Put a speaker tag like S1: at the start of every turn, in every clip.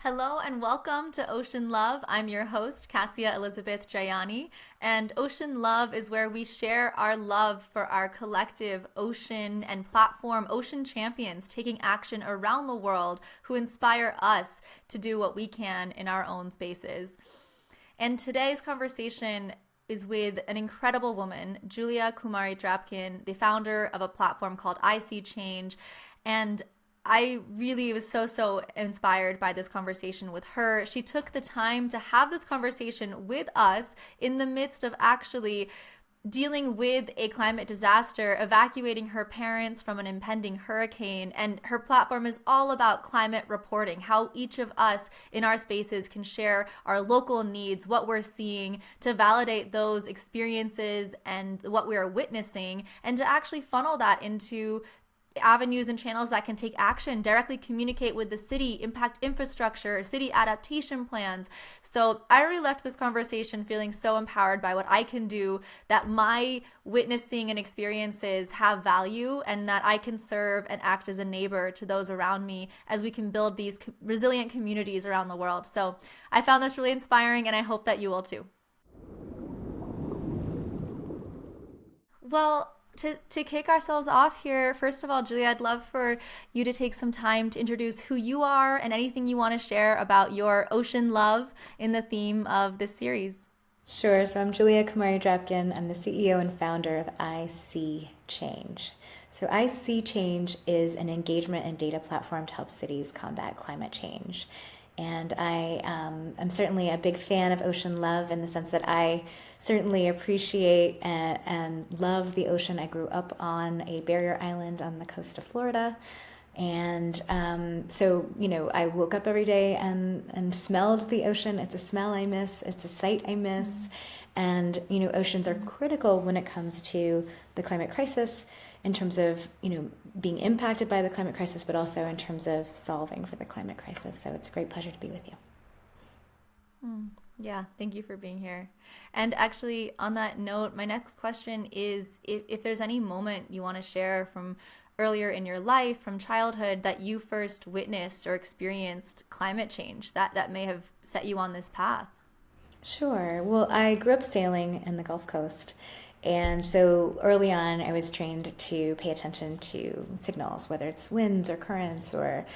S1: Hello and welcome to Ocean Love. I'm your host, Cassia Elizabeth Jayani, and Ocean Love is where we share our love for our collective ocean and platform ocean champions taking action around the world who inspire us to do what we can in our own spaces. And today's conversation is with an incredible woman, Julia Kumari Drapkin, the founder of a platform called ISeeChange. And I really was so inspired by this conversation with her. She took the time to have this conversation with us in the midst of actually dealing with a climate disaster, evacuating her parents from an impending hurricane. And her platform is all about climate reporting, how each of us in our spaces can share our local needs, what we're seeing, to validate those experiences and what we are witnessing, and to actually funnel that into avenues and channels that can take action, directly communicate with the city, impact infrastructure, city adaptation plans. So I really left this conversation feeling so empowered by what I can do, that my witnessing and experiences have value, and that I can serve and act as a neighbor to those around me as we can build these resilient communities around the world. So I found this really inspiring, and I hope that you will too. Well, to kick ourselves off here, first of all, Julia, I'd love for you to take some time to introduce who you are and anything you want to share about your ocean love in the theme of this series.
S2: Sure. So I'm Julia Kumari Drapkin. I'm the CEO and founder of ISeeChange. So ISeeChange is an engagement and data platform to help cities combat climate change. And I am certainly a big fan of ocean love in the sense that I certainly appreciate and love the ocean. I grew up on a barrier island on the coast of Florida. And I woke up every day and smelled the ocean. It's a smell I miss. It's a sight I miss. And, oceans are critical when it comes to the climate crisis in terms of, being impacted by the climate crisis, but also in terms of solving for the climate crisis. So it's a great pleasure to be with you.
S1: Yeah, thank you for being here. And actually, on that note, my next question is if there's any moment you want to share from earlier in your life, from childhood, that you first witnessed or experienced climate change that may have set you on this path.
S2: Sure. Well, I grew up sailing in the Gulf Coast. And so early on, I was trained to pay attention to signals, whether it's winds or currents or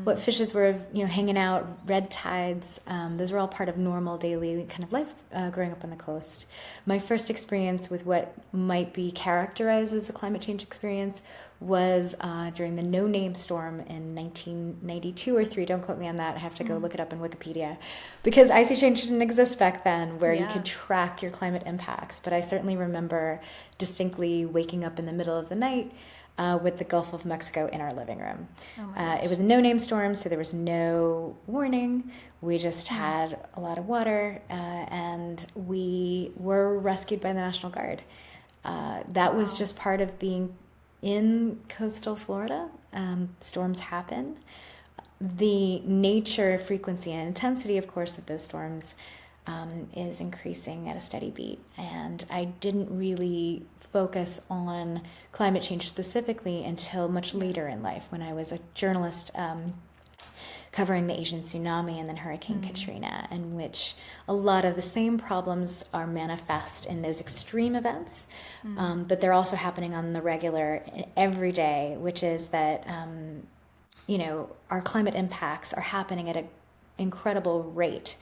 S2: what fishes were, hanging out, red tides. Those were all part of normal daily kind of life growing up on the coast. My first experience with what might be characterized as a climate change experience was during the No Name storm in 1992 or 3. Don't quote me on that. I have to go look it up in Wikipedia, because ISeeChange didn't exist back then, where you could track your climate impacts. But I certainly remember distinctly waking up in the middle of the night with the Gulf of Mexico in our living room. It was a No Name storm, so there was no warning. We just had a lot of water, and we were rescued by the National Guard. That was just part of being in coastal Florida. Storms happen. The nature, frequency, and intensity, of course, of those storms is increasing at a steady beat. And I didn't really focus on climate change specifically until much later in life, when I was a journalist covering the Asian tsunami and then Hurricane Katrina, in which a lot of the same problems are manifest in those extreme events, but they're also happening on the regular every day, which is that, our climate impacts are happening at an incredible rate.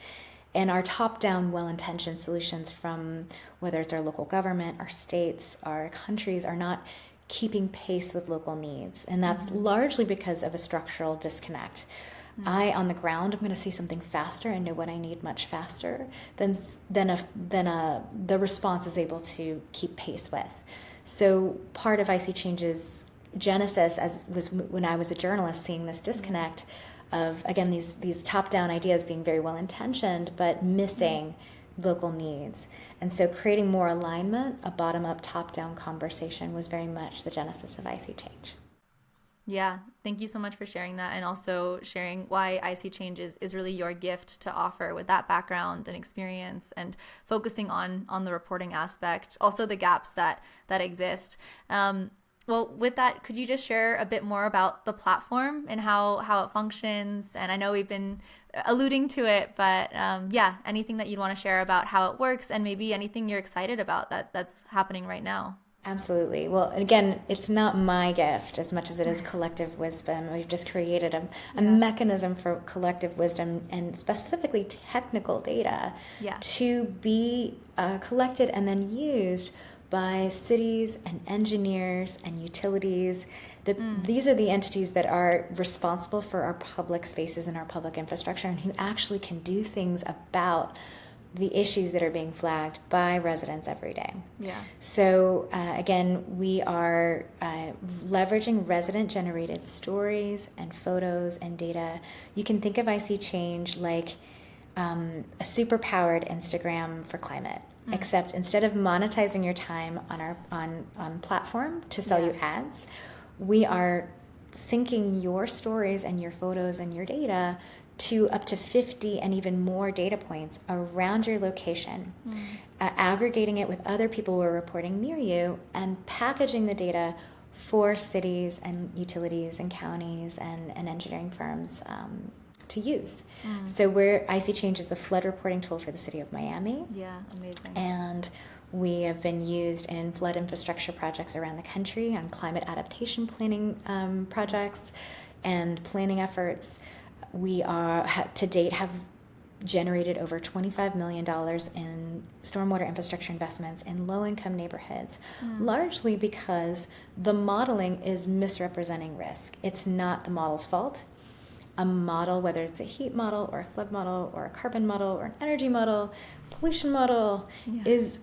S2: And our top-down, well-intentioned solutions from whether it's our local government, our states, our countries are not keeping pace with local needs. And that's largely because of a structural disconnect. I, on the ground, I'm going to see something faster and know what I need much faster than the response is able to keep pace with. So part of ISeeChange's genesis was when I was a journalist, seeing this disconnect of, again, these top-down ideas being very well-intentioned, but missing local needs. And so creating more alignment, a bottom-up, top-down conversation, was very much the genesis of ISeeChange.
S1: Yeah, thank you so much for sharing that, and also sharing why ISeeChange is really your gift to offer with that background and experience, and focusing on the reporting aspect, also the gaps that exist. Well, with that, could you just share a bit more about the platform and how it functions? And I know we've been alluding to it, but yeah, anything that you'd want to share about how it works and maybe anything you're excited about that's happening right now.
S2: Absolutely. Well, again, it's not my gift as much as it is collective wisdom. We've just created a mechanism for collective wisdom and specifically technical data to be collected and then used by cities and engineers and utilities. These are the entities that are responsible for our public spaces and our public infrastructure and who actually can do things about the issues that are being flagged by residents every day.
S1: Yeah.
S2: So again, we are leveraging resident-generated stories and photos and data. You can think of ISeeChange like a super-powered Instagram for climate. Except instead of monetizing your time on our on platform to sell you ads, we are syncing your stories and your photos and your data to up to 50 and even more data points around your location, aggregating it with other people who are reporting near you, and packaging the data for cities and utilities and counties and engineering firms to use. So ISeeChange is the flood reporting tool for the city of Miami.
S1: Yeah, amazing.
S2: And we have been used in flood infrastructure projects around the country, on climate adaptation planning projects and planning efforts. We are to date have generated over $25 million in stormwater infrastructure investments in low-income neighborhoods, largely because the modeling is misrepresenting risk. It's not the model's fault. A model, whether it's a heat model or a flood model or a carbon model or an energy model, pollution model, is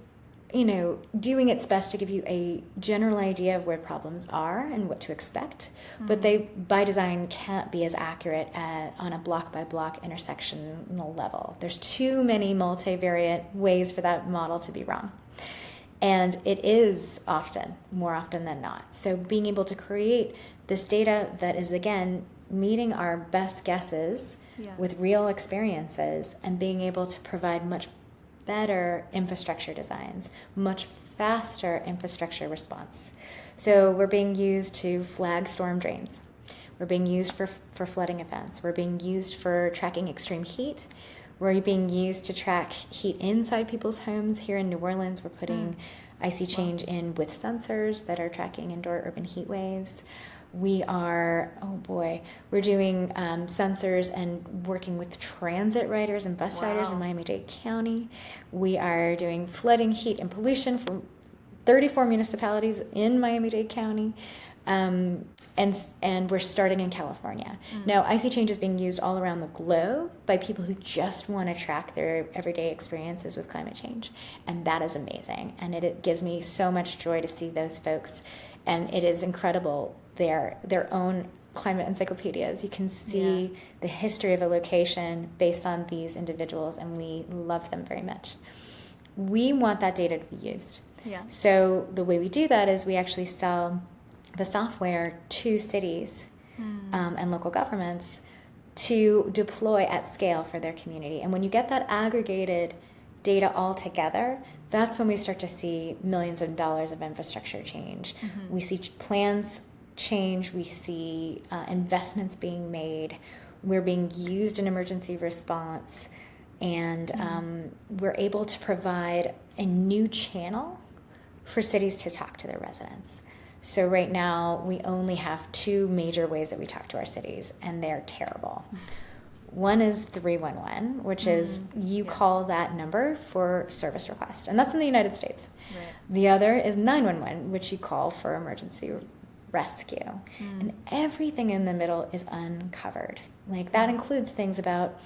S2: doing its best to give you a general idea of where problems are and what to expect, but they, by design, can't be as accurate on a block-by-block intersectional level. There's too many multivariate ways for that model to be wrong. And it is more often than not. So being able to create this data that is, again, meeting our best guesses with real experiences and being able to provide much better infrastructure designs, much faster infrastructure response. So we're being used to flag storm drains. We're being used for flooding events. We're being used for tracking extreme heat. We're being used to track heat inside people's homes. Here in New Orleans, we're putting ISeeChange in with sensors that are tracking indoor urban heat waves. We are, we're doing sensors and working with transit riders and bus riders in Miami-Dade County. We are doing flooding, heat, and pollution for 34 municipalities in Miami-Dade County. And we're starting in California. Now, ISeeChange is being used all around the globe by people who just want to track their everyday experiences with climate change. And that is amazing. And it gives me so much joy to see those folks. And it is incredible. They're their own climate encyclopedias. You can see the history of a location based on these individuals, and we love them very much. We want that data to be used. So the way we do that is we actually sell the software to cities and local governments to deploy at scale for their community. And when you get that aggregated data all together, that's when we start to see millions of dollars of infrastructure change. We see plans change. We see investments being made. We're being used in emergency response. And we're able to provide a new channel for cities to talk to their residents. So right now, we only have two major ways that we talk to our cities, and they're terrible. One is 311, which is you call that number for service request, and that's in the United States. The other is 911, which you call for emergency rescue. And everything in the middle is uncovered. Like that includes things about,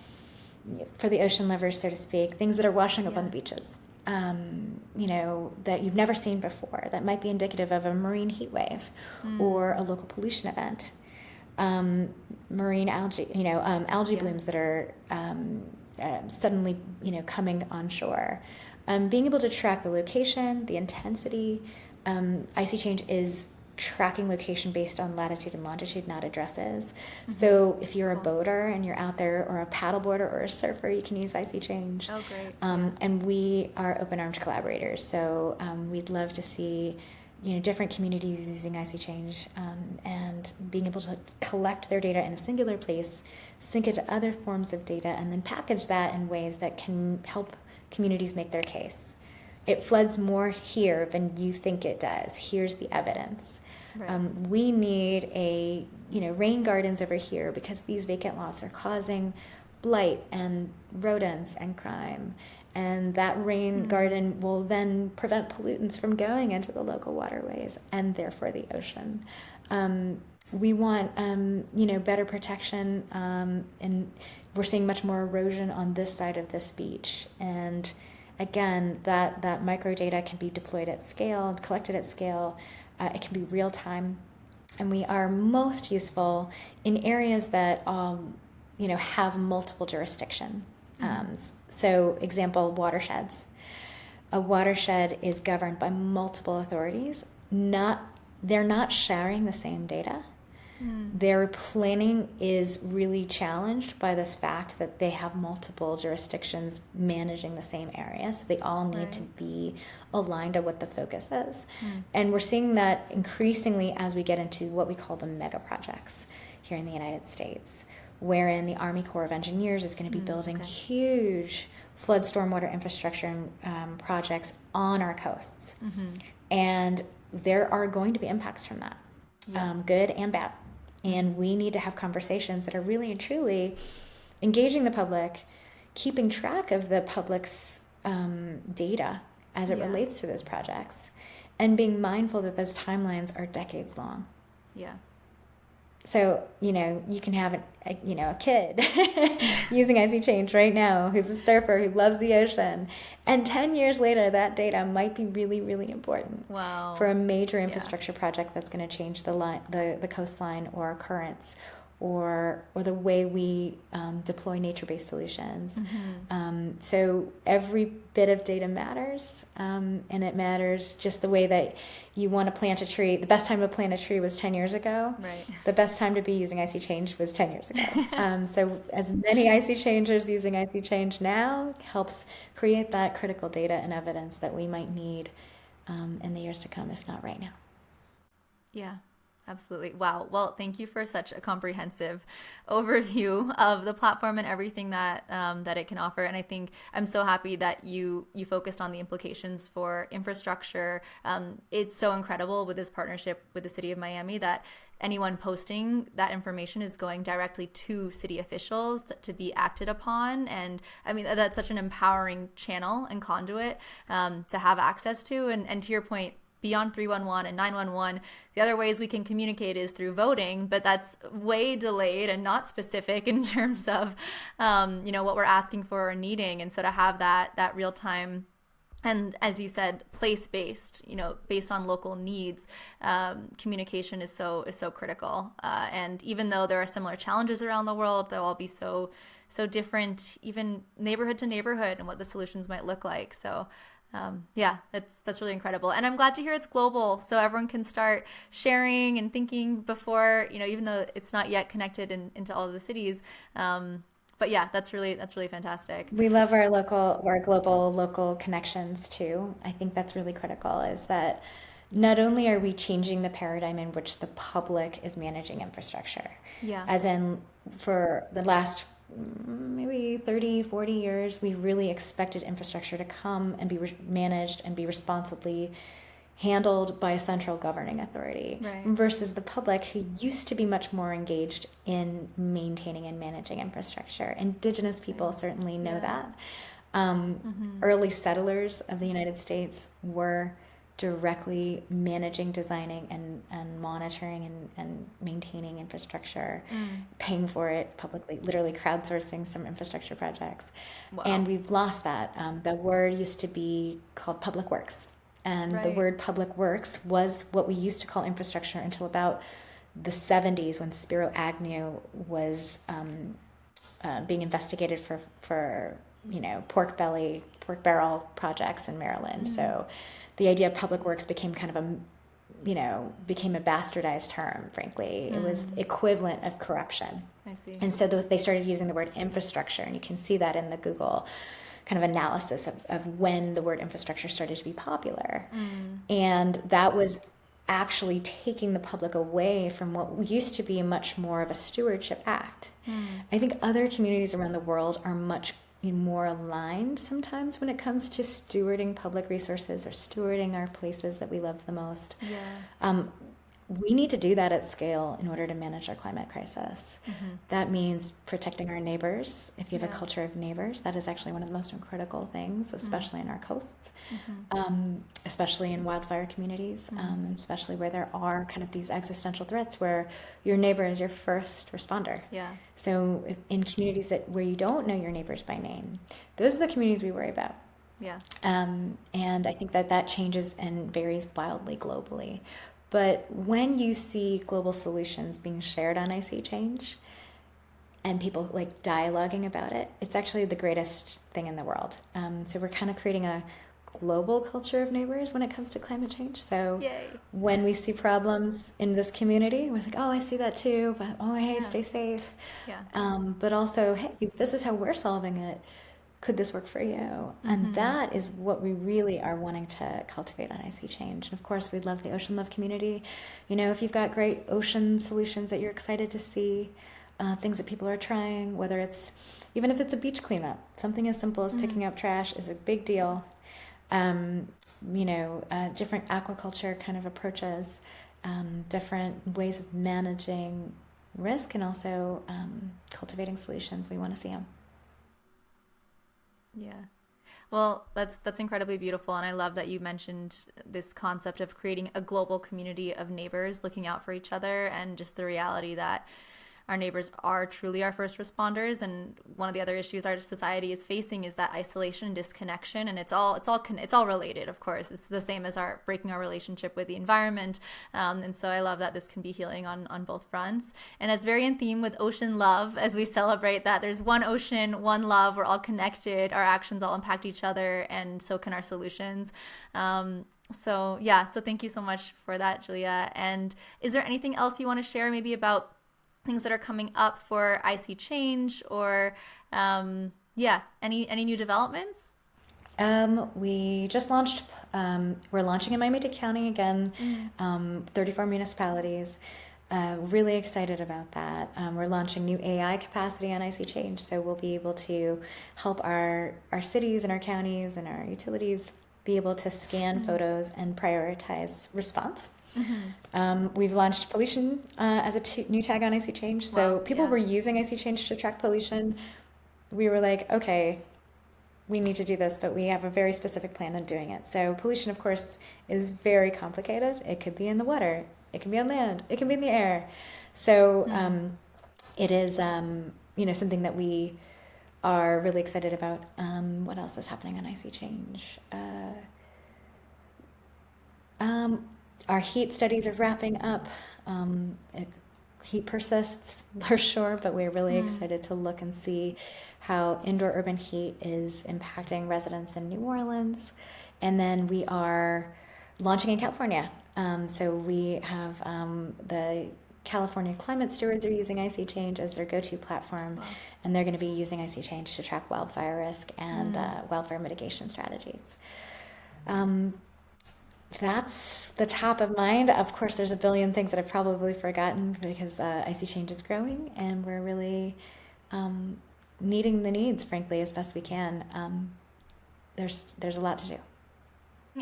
S2: for the ocean lovers, so to speak, things that are washing up on the beaches. That you've never seen before, that might be indicative of a marine heat wave or a local pollution event. Marine algae, algae blooms that are suddenly, coming onshore. Being able to track the location, the intensity. ISeeChange is tracking location based on latitude and longitude, not addresses. So if you're a boater and you're out there, or a paddleboarder or a surfer, you can use ISeeChange.
S1: Oh, great.
S2: And we are open-armed collaborators. So we'd love to see different communities using ISeeChange, and being able to collect their data in a singular place, sync it to other forms of data, and then package that in ways that can help communities make their case. It floods more here than you think it does. Here's the evidence.
S1: Right.
S2: We need rain gardens over here because these vacant lots are causing blight and rodents and crime. And that rain garden will then prevent pollutants from going into the local waterways and therefore the ocean. We want, better protection, and we're seeing much more erosion on this side of this beach. And again, that microdata can be deployed at scale, collected at scale. It can be real time, and we are most useful in areas that have multiple jurisdiction. So, example, watersheds. A watershed is governed by multiple authorities. They're not sharing the same data. Their planning is really challenged by this fact that they have multiple jurisdictions managing the same area. So they all need to be aligned on what the focus is. And we're seeing that increasingly as we get into what we call the mega projects here in the United States, wherein the Army Corps of Engineers is going to be building huge flood stormwater infrastructure projects on our coasts. And there are going to be impacts from that, good and bad. And we need to have conversations that are really and truly engaging the public, keeping track of the public's data as it relates to those projects, and being mindful that those timelines are decades long.
S1: Yeah.
S2: So, you can have a kid using ISeeChange right now who's a surfer who loves the ocean. And 10 years later, that data might be really, really important for a major infrastructure project that's going to change the coastline or currents or the way we deploy nature-based solutions. So every bit of data matters, and it matters just the way that you want to plant a tree. The best time to plant a tree was 10 years ago.
S1: Right.
S2: The best time to be using ISeeChange was 10 years ago. So as many ISeeChangers using ISeeChange now helps create that critical data and evidence that we might need in the years to come, if not right now.
S1: Yeah. Absolutely. Wow. Well, thank you for such a comprehensive overview of the platform and everything that it can offer. And I think I'm so happy that you focused on the implications for infrastructure. It's so incredible with this partnership with the city of Miami that anyone posting that information is going directly to city officials to be acted upon. And I mean, that's such an empowering channel and conduit to have access to. And to your point, beyond 311 and 911, the other ways we can communicate is through voting, but that's way delayed and not specific in terms of, what we're asking for or needing. And so to have that real time, and as you said, place-based, based on local needs, communication is so critical. And even though there are similar challenges around the world, they'll all be so different, even neighborhood to neighborhood, and what the solutions might look like. So that's really incredible. And I'm glad to hear it's global, so everyone can start sharing and thinking before, even though it's not yet connected into all of the cities. But yeah, that's really fantastic.
S2: We love our global local connections too. I think that's really critical, is that not only are we changing the paradigm in which the public is managing infrastructure, as in for the last maybe 30, 40 years, we really expected infrastructure to come and be managed and be responsibly handled by a central governing authority, versus the public, who used to be much more engaged in maintaining and managing infrastructure. Indigenous people certainly know that. Early settlers of the United States were directly managing, designing, and monitoring and maintaining infrastructure, paying for it publicly, literally crowdsourcing some infrastructure projects. Wow. And we've lost that. The word used to be called public works. And the word public works was what we used to call infrastructure until about the 70s, when Spiro Agnew was being investigated for pork barrel projects in Maryland. So the idea of public works became kind of became a bastardized term, frankly. It was equivalent of corruption.
S1: I see.
S2: And so they started using the word infrastructure, and you can see that in the Google kind of analysis of when the word infrastructure started to be popular. And that was actually taking the public away from what used to be much more of a stewardship act. I think other communities around the world are much more aligned sometimes when it comes to stewarding public resources or stewarding our places that we love the most. We need to do that at scale in order to manage our climate crisis. That means protecting our neighbors. If you have a culture of neighbors, that is actually one of the most critical things, especially in our coasts, especially in wildfire communities, especially where there are kind of these existential threats where your neighbor is your first responder. So in communities where you don't know your neighbors by name, those are the communities we worry about. And I think that changes and varies wildly globally. But when you see global solutions being shared on ISeeChange and people like dialoguing about it, it's actually the greatest thing in the world. So we're kind of creating a global culture of neighbors when it comes to climate change. So when we see problems in this community, we're like, oh, I see that too. But oh, hey, stay safe. But also, hey, this is how we're solving it. Could this work for you? And that is what we really are wanting to cultivate on ISeeChange. And of course, we'd love the Ocean Love community. If you've got great ocean solutions that you're excited to see, things that people are trying, whether it's, even if it's a beach cleanup, something as simple as picking up trash is a big deal. Different aquaculture kind of approaches, different ways of managing risk, and also cultivating solutions. We want to see them.
S1: Well, that's incredibly beautiful, and I love that you mentioned this concept of creating a global community of neighbors looking out for each other, and just the reality that our neighbors are truly our first responders. And one of the other issues our society is facing is that isolation and disconnection, and it's all related. Of course, it's the same as breaking our relationship with the environment. And so I love that this can be healing on both fronts. And it's very in theme with Ocean Love, as we celebrate that there's one ocean, one love. We're all connected. Our actions all impact each other, and so can our solutions. So thank you so much for that, Julia. And is there anything else you want to share, maybe about things that are coming up for ISeeChange, or any new developments?
S2: We just launched, we're launching in Miami-Dade County again, 34 municipalities. Really excited about that. We're launching new AI capacity on ISeeChange, so we'll be able to help our cities and our counties and our utilities be able to scan photos and prioritize response. We've launched pollution as a new tag on ISeeChange. So people were using ISeeChange to track pollution. We were like, okay, we need to do this, but we have a very specific plan on doing it. So pollution, of course, is very complicated. It could be in the water, it can be on land, it can be in the air. So it is something that we are really excited about. What else is happening on ISeeChange? Our heat studies are wrapping up. Heat persists for sure, but we're really excited to look and see how indoor urban heat is impacting residents in New Orleans. And then we are launching in California. So we have the California climate stewards are using ISeeChange as their go-to platform, and they're going to be using ISeeChange to track wildfire risk and wildfire mitigation strategies. That's the top of mind. Of course, there's a billion things that I've probably forgotten because ISeeChange is growing, and we're really meeting the needs, frankly, as best we can. There's a lot to do.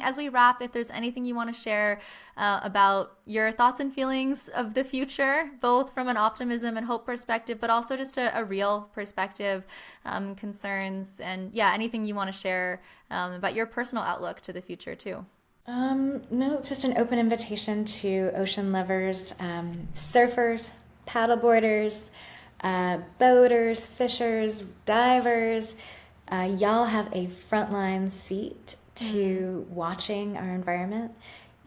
S1: As we wrap, if there's anything you want to share about your thoughts and feelings of the future, both from an optimism and hope perspective, but also just a real perspective, concerns, and anything you want to share about your personal outlook to the future too.
S2: No, it's just an open invitation to ocean lovers, surfers, paddleboarders, boaters, fishers, divers. Y'all have a frontline seat to watching our environment,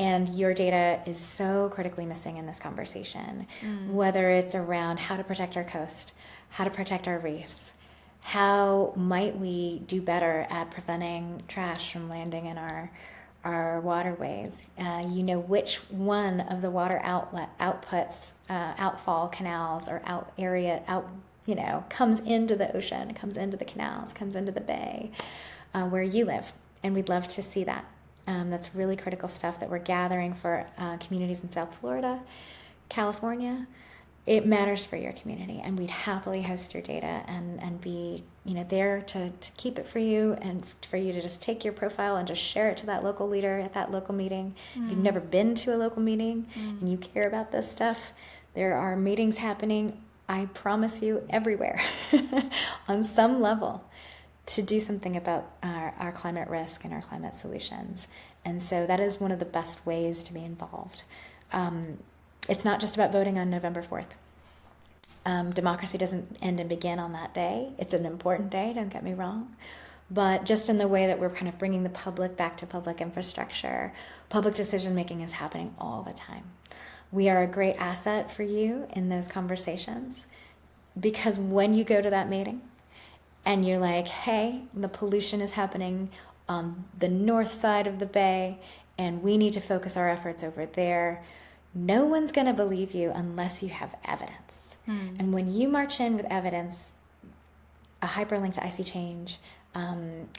S2: and your data is so critically missing in this conversation, whether it's around how to protect our coast, how to protect our reefs, how might we do better at preventing trash from landing in our our waterways. You know which one of the water outputs, outfall canals or comes into the ocean, comes into the canals, comes into the bay, where you live. And we'd love to see that. That's really critical stuff that we're gathering for communities in South Florida, California. It matters for your community, and we'd happily host your data and be there to keep it for you, and for you to just take your profile and just share it to that local leader at that local meeting. If you've never been to a local meeting and you care about this stuff, there are meetings happening, I promise you, everywhere on some level, to do something about our climate risk and our climate solutions. And so that is one of the best ways to be involved. It's not just about voting on November 4th. Democracy doesn't end and begin on that day. It's an important day, don't get me wrong. But just in the way that we're kind of bringing the public back to public infrastructure, public decision making is happening all the time. We are a great asset for you in those conversations, because when you go to that meeting and you're like, hey, the pollution is happening on the north side of the bay and we need to focus our efforts over there, no one's going to believe you unless you have evidence. And when you march in with evidence, a hyperlink to ISeeChange,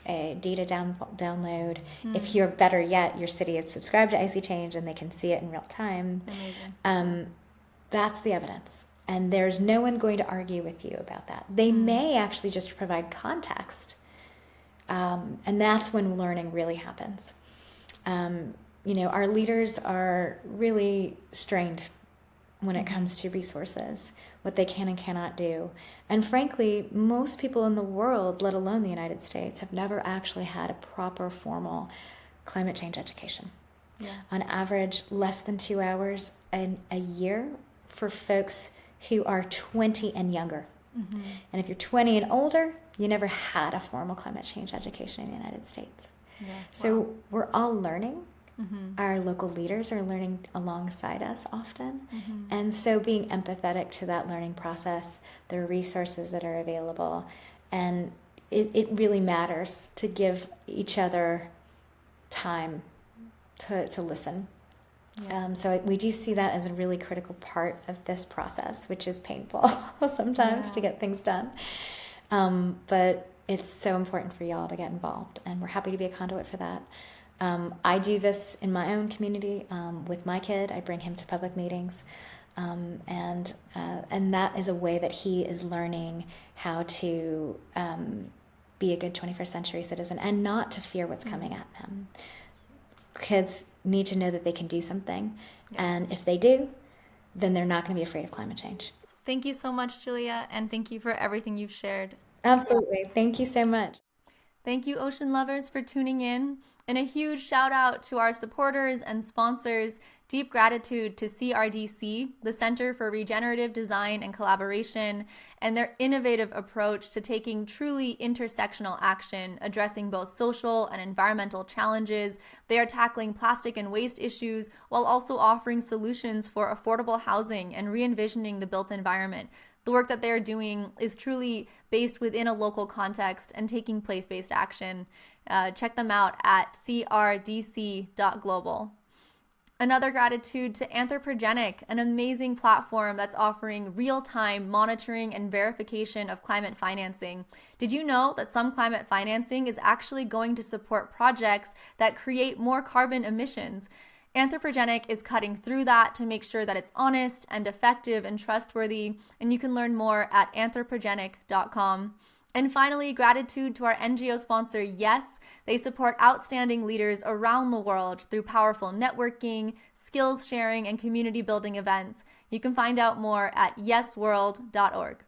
S2: a data download, if you're better yet, your city is subscribed to ISeeChange and they can see it in real time. Amazing. That's the evidence. And there's no one going to argue with you about that. They may actually just provide context. And that's when learning really happens. Our leaders are really strained when it comes to resources, what they can and cannot do. And frankly, most people in the world, let alone the United States, have never actually had a proper formal climate change education. Yeah. On average, less than 2 hours a year for folks who are 20 and younger. And if you're 20 and older, you never had a formal climate change education in the United States. Yeah. So we're all learning. Our local leaders are learning alongside us often. And so being empathetic to that learning process, the resources that are available, and it really matters to give each other time to listen. Yeah. So we do see that as a really critical part of this process, which is painful sometimes to get things done. But it's so important for y'all to get involved, and we're happy to be a conduit for that. I do this in my own community with my kid. I bring him to public meetings, and that is a way that he is learning how to be a good 21st century citizen and not to fear what's coming at them. Kids need to know that they can do something, and if they do, then they're not going to be afraid of climate change.
S1: Thank you so much, Julia, and thank you for everything you've shared.
S2: Absolutely. Thank you so much.
S1: Thank you, ocean lovers, for tuning in. And a huge shout out to our supporters and sponsors. Deep gratitude to CRDC, the Center for Regenerative Design and Collaboration, and their innovative approach to taking truly intersectional action, addressing both social and environmental challenges. They are tackling plastic and waste issues while also offering solutions for affordable housing and re-envisioning the built environment. The work that they're doing is truly based within a local context and taking place-based action. Check them out at crdc.global. Another gratitude to Anthropogenic, an amazing platform that's offering real-time monitoring and verification of climate financing. Did you know that some climate financing is actually going to support projects that create more carbon emissions? Anthropogenic is cutting through that to make sure that it's honest and effective and trustworthy, and you can learn more at anthropogenic.com. And finally, gratitude to our NGO sponsor, Yes. They support outstanding leaders around the world through powerful networking, skills sharing, and community building events. You can find out more at yesworld.org.